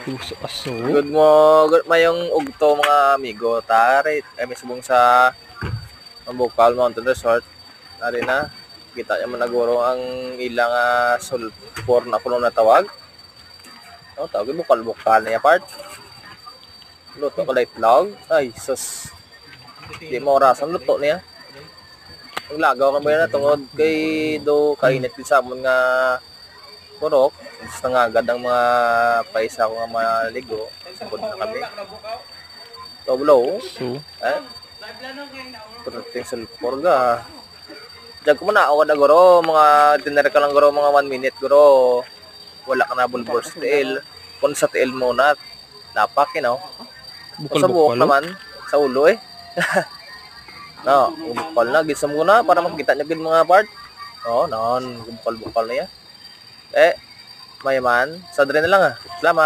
Puso aso. Good mo, good mayong ugto mga amigo. Tari, may subong sa Bukal Mountain Resort. Tari na, kita niya managuro ang ilang sulfur na kuno na tawag. No, tawag bukal-bukal na part. Luto ko light log. Ay, sus. Di mo orasan luto niya. Ang lagaw ka ba yan tungod kay do kainit din sa amon nga purok. Gusto nga agad ang mga paisa ko nga maligo. Sugod na kami. Toblo. So, Pagdating sa sulfur ga. Diyan ko muna ako na guro. Mga dinner ka lang guro. Mga 1 minute guro. Wala ka na bulbol sa tiil. Kung sa tiil muna. Lapak no? Sa buhok bukal-bukal. naman. Sa ulo eh. No, bukal na. Gisam ko na para makita niyo yung mga part. Oo, bukal-bukal na yan. Mayaman. Sa dre na lang Salamat.